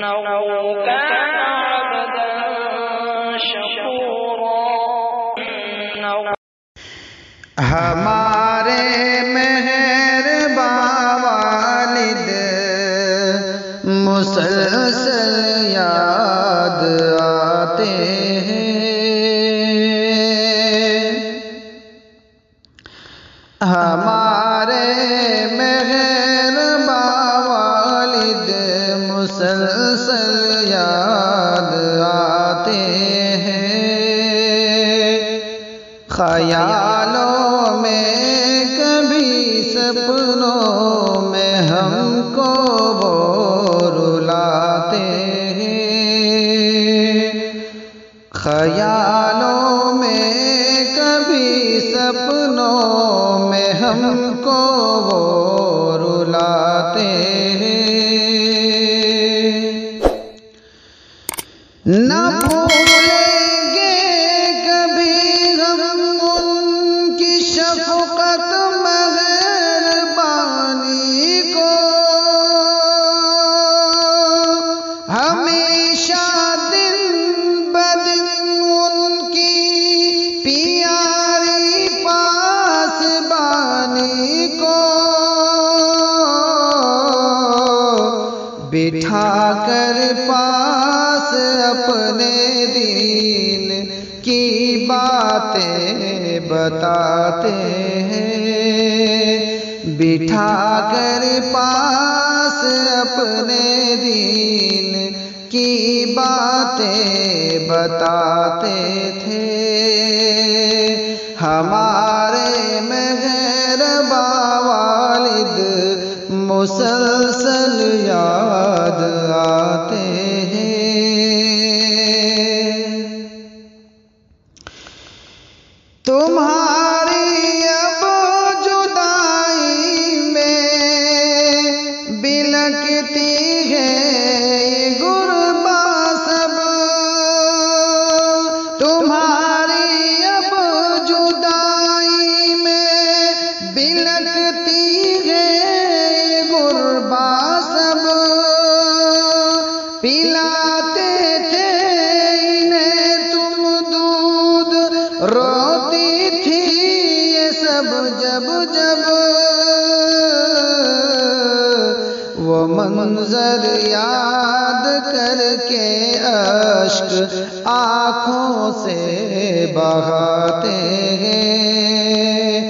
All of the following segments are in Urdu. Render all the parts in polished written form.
كان عبدا شكورا. ہمارے مہربان والد مسلسل یاد آتے ہیں، ہمارے مہربان والد مسلسل یاد آتے ہیں، خیالوں میں کبھی سپنوں میں ہم کو وہ رلاتے ہیں، خیالوں میں کبھی سپنوں میں ہم کو وہ رلاتے ہیں، نہ بھولیں گے کبھی ہم ان کی شفقت مہربانی کو، ہمیشہ دن بدن ان کی پیاری پاسبانی کو، بٹھا کر پاس اپنے دین کی باتیں بتاتے ہیں، بٹھا کر پاس اپنے دین کی باتیں بتاتے تھے، ہمارے مہربان والد مسلسل یاد آتے ہیں، تمہاری اب جدائی میں بلکتی ہے یہ غربا سب، تمہاری اب جدائی میں بلکتی ہے یہ غربا سب، پلاتے تھے انہیں تم دودھ، روتی تھی یہ سب جب جب، وہ منظر یاد کر کے اشک آنکھوں سے بہاتے ہیں،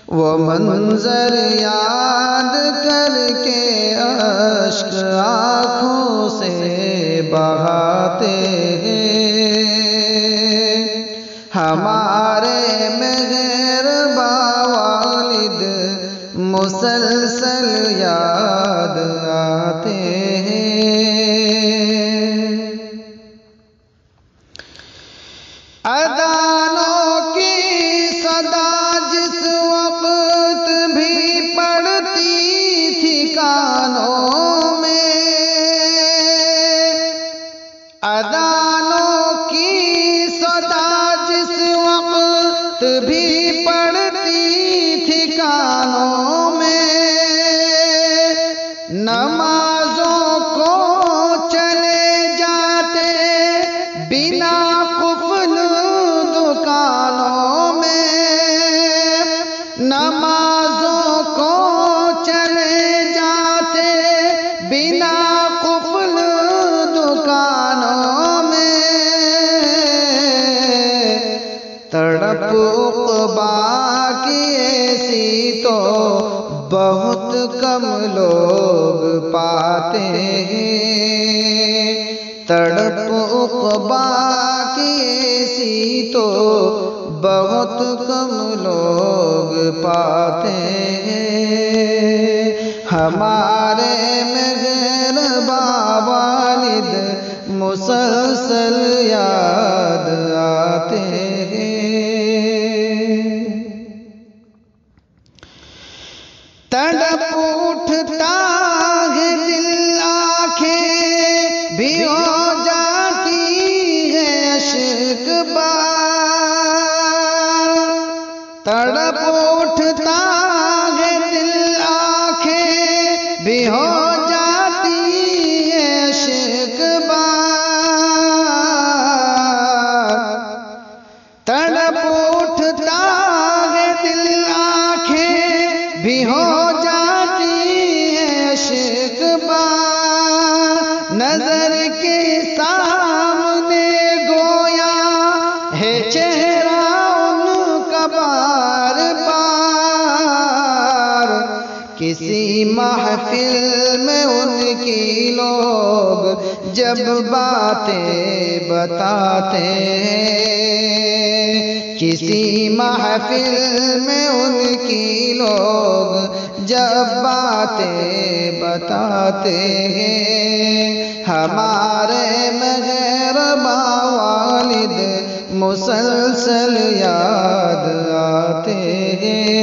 وہ منظر یاد کر کے اشک آنکھوں سے بہاتے ہیں، ہمارے مہربان والد مسلسل یاد آتے ہیں، اذانوں کی صدا جس وقت بھی پڑتی تھی کانوں میں، اذانوں کی صدا جس وقت بھی پڑتی تھی کانوں میں، نمازوں کو چلے جاتے بنا قفل دکانوں میں، نمازوں کو چلے جاتے بنا قفل دکانوں میں، تڑپ عقبا کی ایسی تو بہت کم لوگ پاتے ہیں، تڑپ عقبا کی ایسی تو بہت کم لوگ پاتے ہیں، ہمارے مہربان والد مسلسل یاد آتے ہیں، تڑپ اٹھتا ہے دل، آنکھیں بھی ہو جاتی ہے اشک بار، تڑپ اٹھتا ہے دل، آنکھیں بھی ہو جاتی ہے اشک نظر کے سامنے گویا ہے چہرہ ان کا بار بار، کسی محفل میں ان کی لوگ جب باتیں بتاتے ہیں، کسی محفل میں ان کی لوگ جب باتیں بتاتے ہیں، ہمارے مہرباں والد مسلسل یاد آتے ہیں۔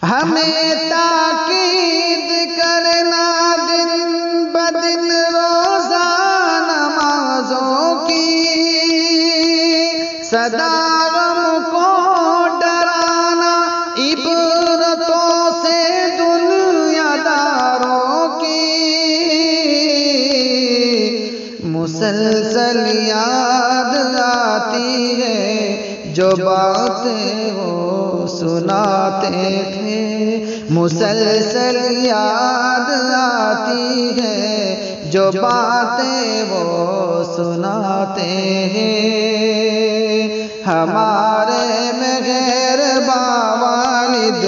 ہمیں تاکید کرنا دن بدن روزہ نمازوں کی، صدا غم کو ڈرانا عبرتوں سے دنیا داروں کی، مسلسل یاد آتی ہے جو باتیں وہ سناتے تھے، مسلسل یاد آتی ہے جو باتیں وہ سناتے ہیں، ہمارے مہرباں والد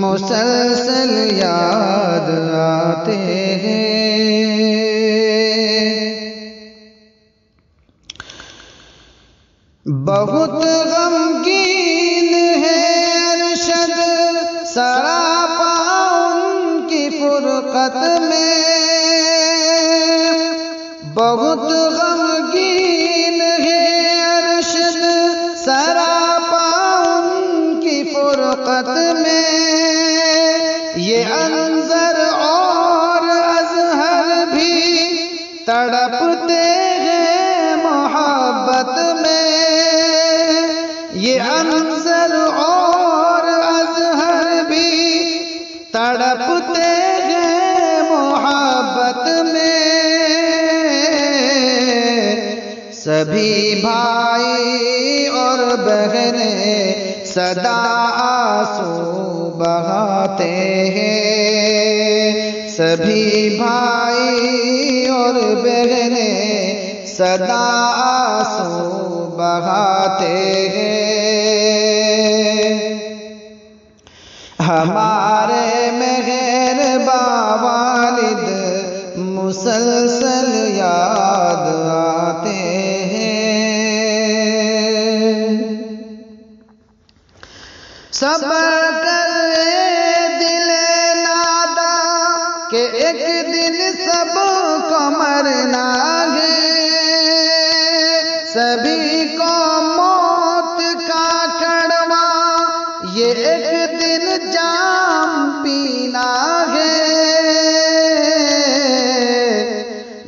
مسلسل یاد آتے ہیں۔ بہت غمگین ہے ارشد سراپا ان کی فرقت میں، بہت غمگین ہے ارشد سراپا ان کی فرقت میں، یہ انظر اور اظہر بھی تڑپتے ہیں محبت میں، یہ انظر اور اظہر بھی تڑپتے ہیں محبت میں، سبھی بھائی اور بہنیں سدا آنسو بہاتے ہیں، سبھی بھائی اور بہنیں سدا آنسو بہاتے ہیں، ہمارے مہرباں والد مسلسل یاد آتے ہیں۔ صبر کر دل نادا کہ ایک دن سب کو مرنا ہے، سبھی کو موت کا کڑوا یہ ایک دن جام پینا ہے،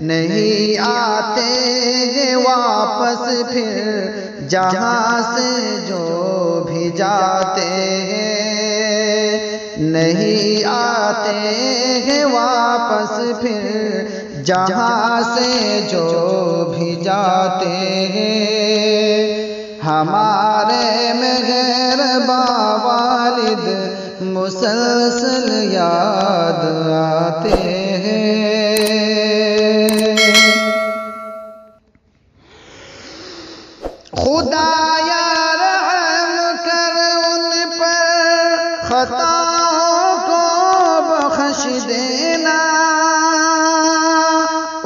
نہیں آتے ہیں واپس پھر جہاں سے جو بھی جاتے ہیں، نہیں آتے ہیں واپس پھر جہاں سے جو بھی جاتے ہیں، ہمارے مہرباں والد مسلسل یاد آتے ہیں۔ خدایا رحم کر ان پر خطاؤں کو بخش دینا،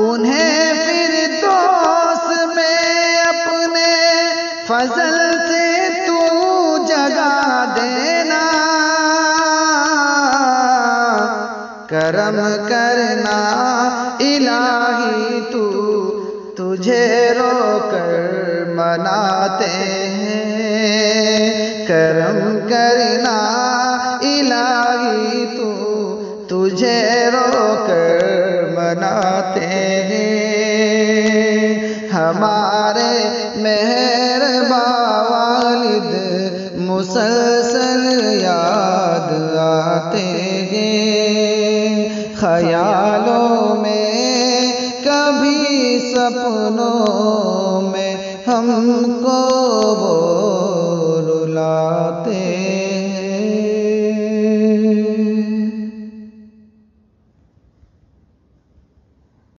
انہیں فردوس میں اپنے فضل سے تو جگہ دینا، کرم کرنا الہی تو تجھے رو کر مناتے ہیں، کرم کرنا الہی تو تجھے رو کر مناتے ہیں، ہمارے مہرباں والد مسلسل یاد آتے ہیں، خیالوں میں کبھی سپنوں میں ہم کو وہ